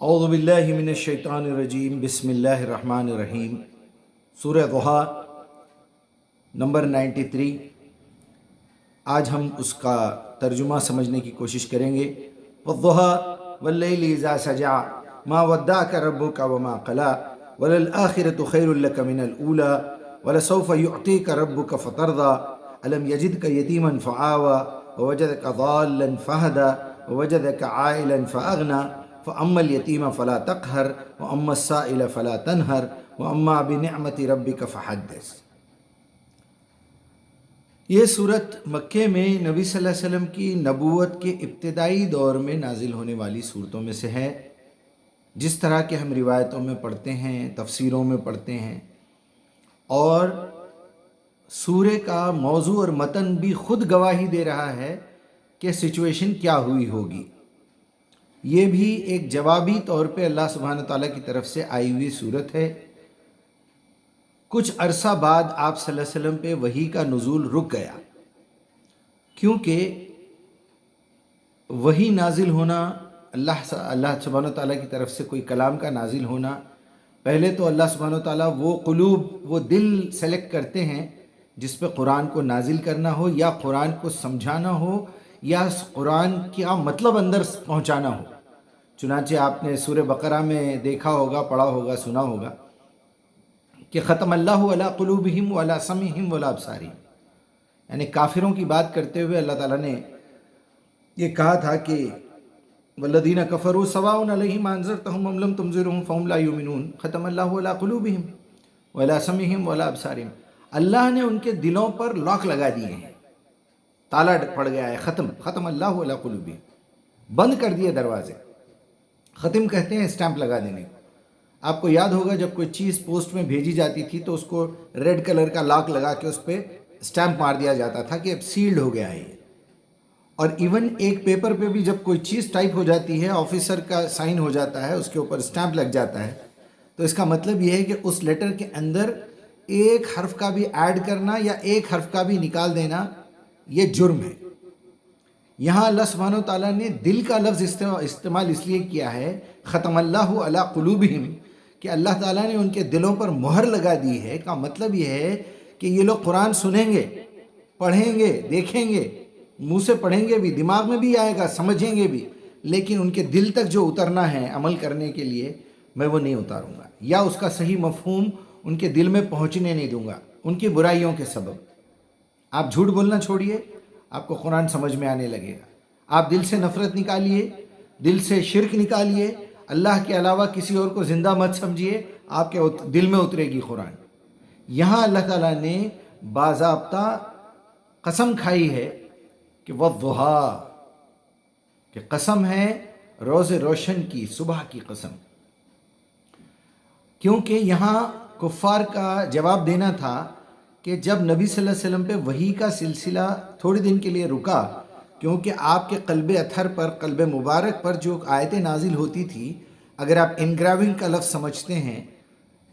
اعوذ باللہ من الشیطان الرجیم، بسم اللہ الرحمن الرحیم۔ سورہ ضحیٰ نمبر 93۔ آج ہم اس کا ترجمہ سمجھنے کی کوشش کریں گے۔ والضحیٰ واللیل اذا سجع ما ودعک ربک وما قلی وللآخرۃ خیر لک من الاولی ولسوف یعطیک ربک فترضی الم یجدک یتیما فآوی ووجدک ضالا فہدی ووجدک عائلا فأغنی فَأَمَّا الْيَتِيمَ فَلَا تَقْهَرْ وَأَمَّا السَّائِلَ فَلَا تَنْهَرْ وَأَمَّا بِنِعْمَةِ رَبِّكَ فَحَدِّثْ۔ یہ صورت مکے میں نبی صلی اللہ علیہ وسلم کی نبوت کے ابتدائی دور میں نازل ہونے والی صورتوں میں سے ہے، جس طرح کہ ہم روایتوں میں پڑھتے ہیں، تفسیروں میں پڑھتے ہیں، اور سورہ کا موضوع اور متن بھی خود گواہی دے رہا ہے کہ سچویشن کیا ہوئی ہوگی۔ یہ بھی ایک جوابی طور پہ اللہ سبحانہ تعالیٰ کی طرف سے آئی ہوئی صورت ہے۔ کچھ عرصہ بعد آپ صلی اللہ علیہ وسلم پہ وحی کا نزول رک گیا، کیونکہ وحی نازل ہونا، اللہ سبحانہ تعالیٰ کی طرف سے کوئی کلام کا نازل ہونا، پہلے تو اللہ سبحانہ تعالیٰ وہ دل سلیکٹ کرتے ہیں جس پہ قرآن کو نازل کرنا ہو، یا قرآن کو سمجھانا ہو، یا قرآن کا مطلب اندر پہنچانا ہو۔ چنانچہ آپ نے سورہ بقرہ میں دیکھا ہوگا، پڑھا ہوگا، سنا ہوگا کہ ختم اللہ علی قلوبہم وعلی سمعہم وعلی ابصارہم، یعنی کافروں کی بات کرتے ہوئے اللہ تعالیٰ نے یہ کہا تھا کہ والذین کفروا سواء علیہم انذرتہم ام لم تنذرہم فہم لا یؤمنون، ختم اللہ علی قلوبہم وعلی سمعہم وعلی ابصارہم۔ اللہ نے ان کے دلوں پر لاک لگا دیے ہیں، تالا پڑ گیا ہے، ختم اللہ علی قلوبہم، بند کر دیے دروازے۔ ختم کہتے ہیں اسٹیمپ لگا دینے کو۔ آپ کو یاد ہوگا جب کوئی چیز پوسٹ میں بھیجی جاتی تھی تو اس کو ریڈ کلر کا لاک لگا کے اس پہ اسٹیمپ مار دیا جاتا تھا کہ اب سیلڈ ہو گیا ہے یہ۔ اور ایون ایک پیپر پہ بھی جب کوئی چیز ٹائپ ہو جاتی ہے، آفیسر کا سائن ہو جاتا ہے، اس کے اوپر اسٹیمپ لگ جاتا ہے، تو اس کا مطلب یہ ہے کہ اس لیٹر کے اندر ایک حرف کا بھی ایڈ کرنا یا ایک حرف کا بھی نکال دینا یہ جرم ہے۔ یہاں اللہ سبحانہ تعالیٰ نے دل کا لفظ استعمال اس لیے کیا ہے، ختم اللہ علی قلوبہم، کہ اللہ تعالیٰ نے ان کے دلوں پر مہر لگا دی ہے۔ کا مطلب یہ ہے کہ یہ لوگ قرآن سنیں گے، پڑھیں گے، دیکھیں گے، منہ سے پڑھیں گے بھی، دماغ میں بھی آئے گا، سمجھیں گے بھی، لیکن ان کے دل تک جو اترنا ہے عمل کرنے کے لیے، میں وہ نہیں اتاروں گا، یا اس کا صحیح مفہوم ان کے دل میں پہنچنے نہیں دوں گا، ان کی برائیوں کے سبب۔ آپ جھوٹ بولنا چھوڑیے، آپ کو قرآن سمجھ میں آنے لگے گا۔ آپ دل سے نفرت نکالیے، دل سے شرک نکالیے، اللہ کے علاوہ کسی اور کو زندہ مت سمجھیے، آپ کے دل میں اترے گی قرآن۔ یہاں اللہ تعالیٰ نے باضابطہ قسم کھائی ہے کہ والضحیٰ، کہ قسم ہے روز روشن کی، صبح کی قسم، کیونکہ یہاں کفار کا جواب دینا تھا کہ جب نبی صلی اللہ علیہ وسلم پہ وحی کا سلسلہ تھوڑے دن کے لیے رکا، کیونکہ آپ کے قلب اطہر پر، قلب مبارک پر جو آیتیں نازل ہوتی تھی، اگر آپ انگراونگ کا لفظ سمجھتے ہیں،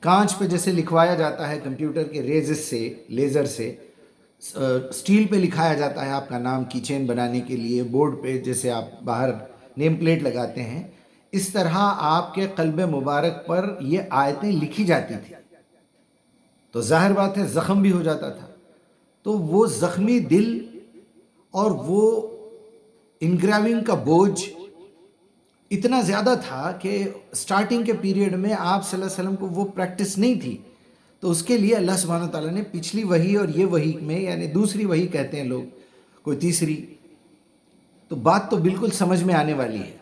کانچ پہ جیسے لکھوایا جاتا ہے کمپیوٹر کے ریزز سے، لیزر سے، سٹیل پہ لکھایا جاتا ہے آپ کا نام کی چین بنانے کے لیے، بورڈ پہ جیسے آپ باہر نیم پلیٹ لگاتے ہیں، اس طرح آپ کے قلب مبارک پر یہ آیتیں لکھی جاتی تھی، تو ظاہر بات ہے زخم بھی ہو جاتا تھا۔ تو وہ زخمی دل اور وہ انگراونگ کا بوجھ اتنا زیادہ تھا کہ سٹارٹنگ کے پیریڈ میں آپ صلی اللہ علیہ وسلم کو وہ پریکٹس نہیں تھی، تو اس کے لیے اللہ سبحانہ تعالیٰ نے پچھلی وحی اور یہ وحی میں، یعنی دوسری وحی کہتے ہیں لوگ، کوئی تیسری، تو بات تو بالکل سمجھ میں آنے والی ہے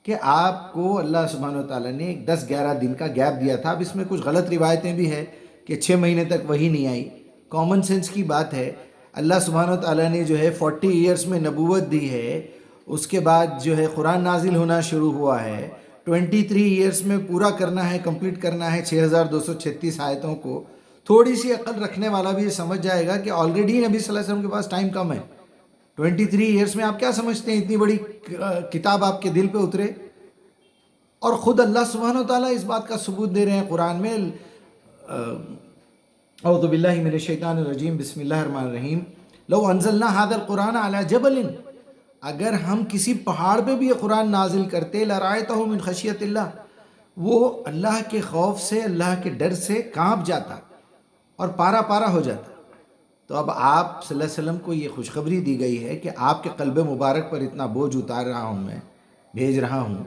کہ آپ کو اللہ سبحانہ تعالیٰ نے 10-11 دن کا گیپ دیا تھا۔ اب اس میں کچھ غلط روایتیں بھی ہیں کہ 6 مہینے تک وحی نہیں آئی، کامن سینس کی بات ہے۔ اللہ سبحانہ تعالیٰ نے جو ہے 40 ایئرس میں نبوت دی ہے، اس کے بعد جو ہے قرآن نازل ہونا شروع ہوا ہے، 23 ایئرس میں پورا کرنا ہے، کمپلیٹ کرنا ہے 6236 آیتوں کو۔ تھوڑی سی عقل رکھنے والا بھی یہ سمجھ جائے گا کہ آلریڈی نبی صلی اللہ علیہ وسلم کے پاس ٹائم کم ہے۔ 23 ایئرس میں آپ کیا سمجھتے ہیں اتنی بڑی کتاب آپ کے دل پہ اترے؟ اور خود اللہ سبحانہ تعالیٰ اس بات کا ثبوت دے رہے ہیں قرآن میں، اعوذ باللہ من الشیطان الرجیم، بسم اللہ الرحمن الرحیم، لو انزلنا هذا القرآن على جبل اگر ہم کسی پہاڑ پہ بھی یہ قرآن نازل کرتے لرأیتہ من خشیت اللہ، وہ اللہ کے خوف سے، اللہ کے ڈر سے کانپ جاتا اور پارا پارا ہو جاتا۔ تو اب آپ صلی اللہ علیہ وسلم کو یہ خوشخبری دی گئی ہے کہ آپ کے قلب مبارک پر اتنا بوجھ اتار رہا ہوں میں، بھیج رہا ہوں،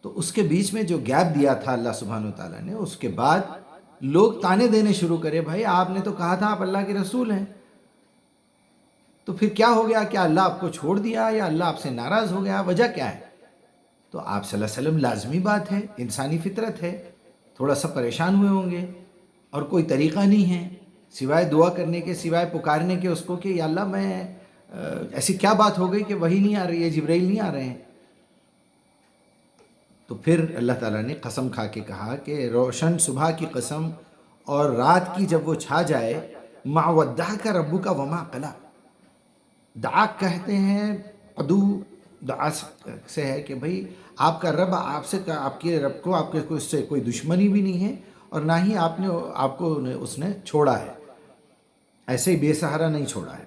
تو اس کے بیچ میں جو گیپ دیا تھا اللہ سبحانہ وتعالیٰ نے، اس کے بعد لوگ تانے دینے شروع کرے، بھائی آپ نے تو کہا تھا آپ اللہ کے رسول ہیں، تو پھر کیا ہو گیا؟ کیا اللہ آپ کو چھوڑ دیا یا اللہ آپ سے ناراض ہو گیا؟ وجہ کیا ہے؟ تو آپ صلی اللہ علیہ وسلم، لازمی بات ہے، انسانی فطرت ہے، تھوڑا سا پریشان ہوئے ہوں گے، اور کوئی طریقہ نہیں ہے سوائے دعا کرنے کے، سوائے پکارنے کے اس کو کہ یا اللہ میں ایسی کیا بات ہو گئی کہ وہی نہیں آ رہی ہے، جبرائیل نہیں آ رہے ہیں؟ تو پھر اللہ تعالیٰ نے قسم کھا کے کہا کہ روشن صبح کی قسم اور رات کی جب وہ چھا جائے، ما ودعک ربک وما قلی۔ دعاک کہتے ہیں عدو، دعا سے ہے کہ بھئی آپ کا رب آپ سے، آپ کے رب کو آپ کے اس سے کوئی دشمنی بھی نہیں ہے، اور نہ ہی آپ کو اس نے چھوڑا ہے، ایسے ہی بے سہارا نہیں چھوڑا ہے۔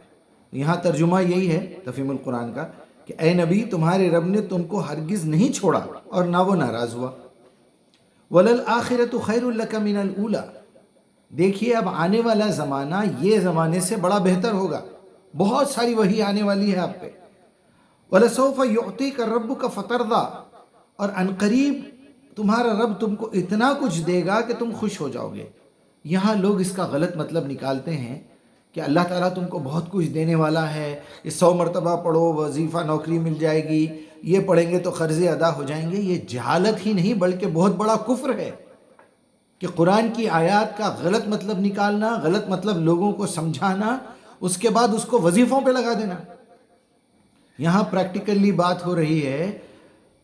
یہاں ترجمہ یہی ہے تفہیم القرآن کا کہ اے نبی، تمہارے رب نے تم کو ہرگز نہیں چھوڑا اور نہ وہ ناراض ہوا۔ وَلَلْآخِرَةُ خَيْرٌ لَكَ مِنَ الْأُولَى، دیکھیے اب آنے والا زمانہ یہ زمانے سے بڑا بہتر ہوگا، بہت ساری وحی آنے والی ہے آپ پہ۔ وَلَسَوْفَ يُعْطِيكَ رَبُّكَ فَتَرْضَىٰ، اور عنقریب تمہارا رب تم کو اتنا کچھ دے گا کہ تم خوش ہو جاؤ گے۔ یہاں لوگ اس کا غلط مطلب نکالتے ہیں کہ اللہ تعالیٰ تم کو بہت کچھ دینے والا ہے، یہ 100 مرتبہ پڑھو وظیفہ نوکری مل جائے گی، یہ پڑھیں گے تو قرضے ادا ہو جائیں گے۔ یہ جہالت ہی نہیں بلکہ بہت بڑا کفر ہے کہ قرآن کی آیات کا غلط مطلب نکالنا، غلط مطلب لوگوں کو سمجھانا، اس کے بعد اس کو وظیفوں پہ لگا دینا۔ یہاں پریکٹیکلی بات ہو رہی ہے،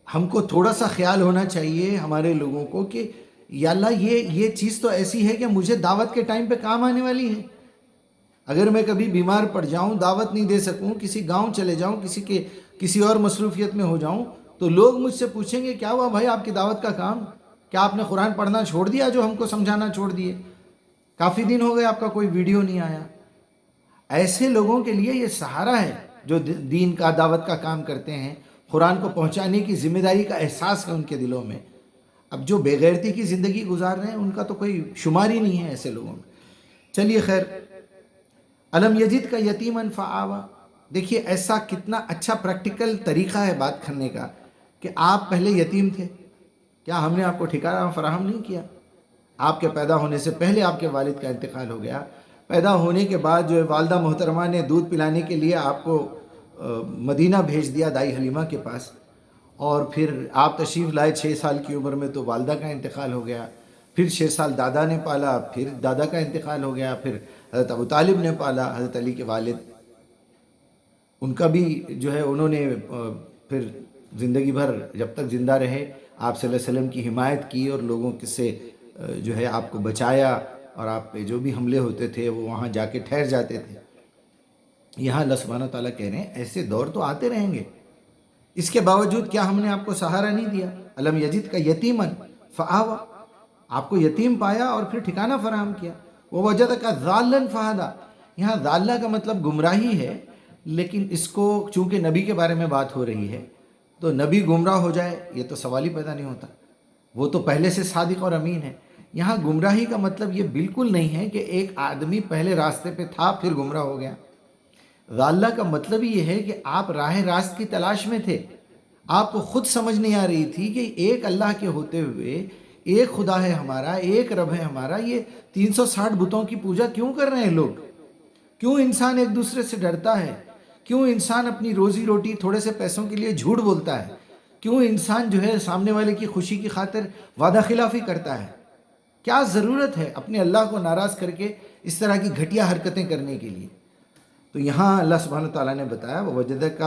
ہم کو تھوڑا سا خیال ہونا چاہیے ہمارے لوگوں کو کہ یا اللہ یہ چیز تو ایسی ہے کہ مجھے دعوت کے ٹائم پہ کام آنے والی ہے۔ اگر میں کبھی بیمار پڑ جاؤں، دعوت نہیں دے سکوں، کسی گاؤں چلے جاؤں، کسی اور مصروفیت میں ہو جاؤں، تو لوگ مجھ سے پوچھیں گے کیا ہوا بھائی آپ کی دعوت کا کام؟ کیا آپ نے قرآن پڑھنا چھوڑ دیا جو ہم کو سمجھانا چھوڑ دیے؟ کافی دن ہو گئے آپ کا کوئی ویڈیو نہیں آیا۔ ایسے لوگوں کے لیے یہ سہارا ہے جو دین کا، دعوت کا کام کرتے ہیں، قرآن کو پہنچانے کی ذمہ داری کا احساس ہے ان کے دلوں میں۔ اب جو بے غیرتی کی زندگی گزار رہے ہیں ان کا تو کوئی شمار ہی نہیں ہے ایسے لوگوں میں۔ چلیے خیر، الم یجد کا یتیماً فآویٰ، دیکھیے ایسا کتنا اچھا پریکٹیکل طریقہ ہے بات کرنے کا کہ آپ پہلے یتیم تھے، کیا ہم نے آپ کو ٹھکانہ فراہم نہیں کیا؟ آپ کے پیدا ہونے سے پہلے آپ کے والد کا انتقال ہو گیا، پیدا ہونے کے بعد جو ہے والدہ محترمہ نے دودھ پلانے کے لیے آپ کو مدینہ بھیج دیا دائی حلیمہ کے پاس، اور پھر آپ تشریف لائے 6 سال کی عمر میں تو والدہ کا انتقال ہو گیا، پھر 6 سال دادا نے پالا، پھر دادا کا انتقال ہو گیا، پھر حضرت ابو طالب نے پالا، حضرت علی کے والد، ان کا بھی جو ہے انہوں نے پھر زندگی بھر جب تک زندہ رہے آپ صلی اللہ علیہ وسلم کی حمایت کی اور لوگوں سے جو ہے آپ کو بچایا، اور آپ پہ جو بھی حملے ہوتے تھے وہ وہاں جا کے ٹھہر جاتے تھے۔ یہاں اللہ سبحانہ تعالیٰ کہہ رہے ہیں ایسے دور تو آتے رہیں گے، اس کے باوجود کیا ہم نے آپ کو سہارا نہیں دیا؟ الم یجد کا یتیماً فآویٰ، آپ کو یتیم پایا اور پھر ٹھکانہ فراہم کیا۔ ووجدک ضالاً فہدیٰ، یہاں ضالہ کا مطلب گمراہی ہے، لیکن اس کو چونکہ نبی کے بارے میں بات ہو رہی ہے تو نبی گمراہ ہو جائے یہ تو سوال ہی پیدا نہیں ہوتا، وہ تو پہلے سے صادق اور امین ہے۔ یہاں گمراہی کا مطلب یہ بالکل نہیں ہے کہ ایک آدمی پہلے راستے پہ تھا پھر گمراہ ہو گیا۔ ضالہ کا مطلب یہ ہے کہ آپ راہ راست کی تلاش میں تھے، آپ کو خود سمجھ نہیں آ رہی تھی کہ ایک اللہ کے ہوتے ہوئے ایک خدا ہے ہمارا، ایک رب ہے ہمارا، یہ 360 بتوں کی پوجا کیوں کر رہے ہیں لوگ؟ کیوں انسان ایک دوسرے سے ڈرتا ہے؟ کیوں انسان اپنی روزی روٹی تھوڑے سے پیسوں کے لیے جھوٹ بولتا ہے؟ کیوں انسان جو ہے سامنے والے کی خوشی کی خاطر وعدہ خلافی کرتا ہے؟ کیا ضرورت ہے اپنے اللہ کو ناراض کر کے اس طرح کی گھٹیا حرکتیں کرنے کے لیے؟ تو یہاں اللہ سبحانہ تعالیٰ نے بتایا وَوَجَدَكَ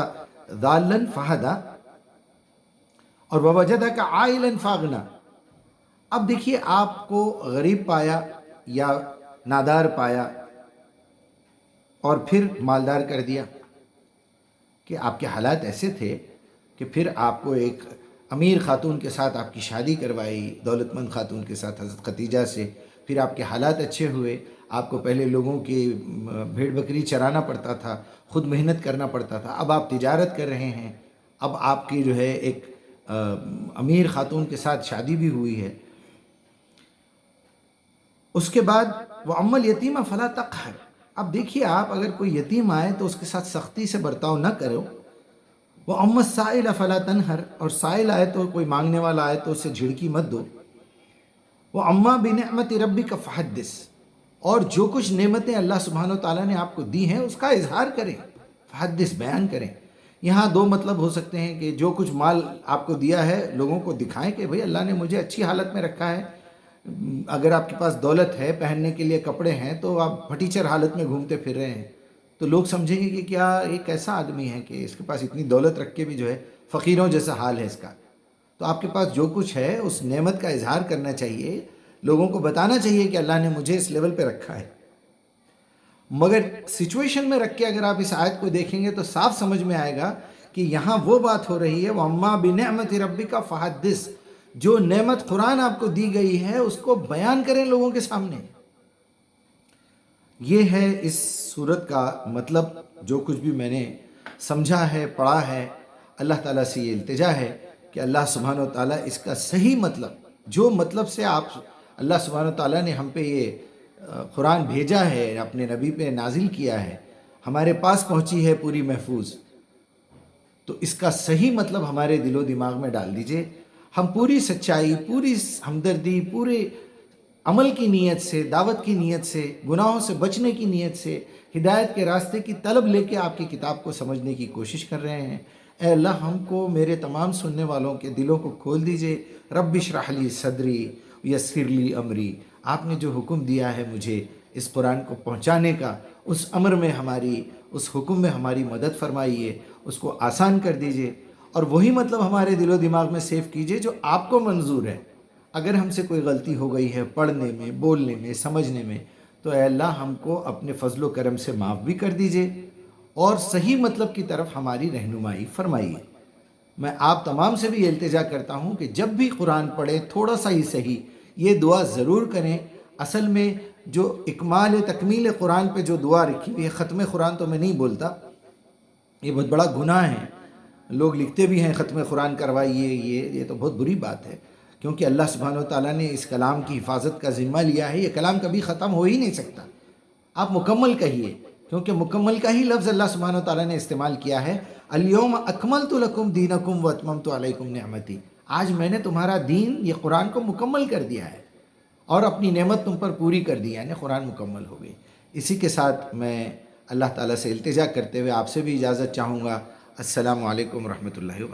ضَالًّا فَهَدَىٰ اور وَوَجَدَكَ عَائِلًا فَأَغْنَىٰ۔ اب دیکھیے آپ کو غریب پایا یا نادار پایا اور پھر مالدار کر دیا، کہ آپ کے حالات ایسے تھے کہ پھر آپ کو ایک امیر خاتون کے ساتھ آپ کی شادی کروائی، دولت مند خاتون کے ساتھ حضرت خدیجہ سے، پھر آپ کے حالات اچھے ہوئے، آپ کو پہلے لوگوں کی بھیڑ بکری چرانا پڑتا تھا، خود محنت کرنا پڑتا تھا، اب آپ تجارت کر رہے ہیں، اب آپ کی جو ہے ایک امیر خاتون کے ساتھ شادی بھی ہوئی ہے۔ اس کے بعد وَأَمَّا الْيَتِيمَ فَلَا تَقْهَرْ، اب دیکھیے آپ اگر کوئی یتیم آئے تو اس کے ساتھ سختی سے برتاؤ نہ کرو۔ وَأَمَّا السَّائِلَ فَلَا تَنْهَرْ، اور سائل آئے تو کوئی مانگنے والا آئے تو اسے جھڑکی مت دو۔ وَأَمَّا بِنِعْمَةِ رَبِّكَ فَحَدِّثْ، اور جو کچھ نعمتیں اللہ سبحانہ و تعالیٰ نے آپ کو دی ہیں اس کا اظہار کریں، فحدث بیان کریں۔ یہاں دو مطلب ہو سکتے ہیں کہ جو کچھ مال آپ کو دیا ہے لوگوں کو دکھائیں کہ بھئی اللہ نے مجھے اچھی حالت میں رکھا ہے۔ اگر آپ کے پاس دولت ہے، پہننے کے لیے کپڑے ہیں، تو آپ پھٹیچر حالت میں گھومتے پھر رہے ہیں تو لوگ سمجھیں گے کہ کیا ایک ایسا آدمی ہے کہ اس کے پاس اتنی دولت رکھ کے بھی جو ہے فقیروں جیسا حال ہے اس کا۔ تو آپ کے پاس جو کچھ ہے اس نعمت کا اظہار کرنا چاہیے، لوگوں کو بتانا چاہیے کہ اللہ نے مجھے اس لیول پہ رکھا ہے۔ مگر سچویشن میں رکھ کے اگر آپ اس آیت کو دیکھیں گے تو صاف سمجھ میں آئے گا کہ یہاں وہ بات ہو رہی ہے وَأَمَّا بِنِعْمَةِ رَبِّكَ فَحَدِّثْ، جو نعمت قرآن آپ کو دی گئی ہے اس کو بیان کریں لوگوں کے سامنے۔ یہ ہے اس سورت کا مطلب۔ جو کچھ بھی میں نے سمجھا ہے، پڑھا ہے، اللہ تعالیٰ سے یہ التجا ہے کہ اللہ سبحانہ و تعالیٰ اس کا صحیح مطلب، جو مطلب سے اللہ سبحانہ و تعالیٰ نے ہم پہ یہ قرآن بھیجا ہے، اپنے نبی پہ نازل کیا ہے، ہمارے پاس پہنچی ہے پوری محفوظ، تو اس کا صحیح مطلب ہمارے دل و دماغ میں ڈال دیجئے۔ ہم پوری سچائی، پوری ہمدردی، پورے عمل کی نیت سے، دعوت کی نیت سے، گناہوں سے بچنے کی نیت سے، ہدایت کے راستے کی طلب لے کے آپ کی کتاب کو سمجھنے کی کوشش کر رہے ہیں۔ اے اللہ ہم کو، میرے تمام سننے والوں کے دلوں کو کھول دیجئے۔ رب اشرح لی صدری یسر لی امری، آپ نے جو حکم دیا ہے مجھے اس قرآن کو پہنچانے کا، اس امر میں ہماری، اس حکم میں ہماری مدد فرمائیے، اس کو آسان کر دیجئے، اور وہی مطلب ہمارے دل و دماغ میں سیو کیجئے جو آپ کو منظور ہے۔ اگر ہم سے کوئی غلطی ہو گئی ہے پڑھنے میں، بولنے میں، سمجھنے میں، تو اے اللہ ہم کو اپنے فضل و کرم سے معاف بھی کر دیجئے اور صحیح مطلب کی طرف ہماری رہنمائی فرمائیے۔ میں آپ تمام سے بھی یہ التجا کرتا ہوں کہ جب بھی قرآن پڑھیں تھوڑا سا ہی صحیح یہ دعا ضرور کریں۔ اصل میں جو اکمال تکمیل قرآن پہ جو دعا رکھی ہوئی ہے، ختم قرآن تو میں نہیں بولتا، یہ بہت بڑا گناہ ہے۔ لوگ لکھتے بھی ہیں ختم قرآن کروائیے، یہ تو بہت بری بات ہے، کیونکہ اللہ سبحانہ وتعالیٰ نے اس کلام کی حفاظت کا ذمہ لیا ہے۔ یہ کلام کبھی ختم ہو ہی نہیں سکتا، آپ مکمل کہیے، کیونکہ مکمل کا ہی لفظ اللہ سبحانہ وتعالیٰ نے استعمال کیا ہے۔ الیوم اکملت لکم دینکم واتممت علیکم نعمتی، آج میں نے تمہارا دین، یہ قرآن کو مکمل کر دیا ہے اور اپنی نعمت تم پر پوری کر دی، یعنی قرآن مکمل ہو گئی۔ اسی کے ساتھ میں اللہ تعالیٰ سے التجا کرتے ہوئے آپ سے بھی اجازت چاہوں گا۔ السلام علیکم ورحمۃ اللہ وبرکاتہ۔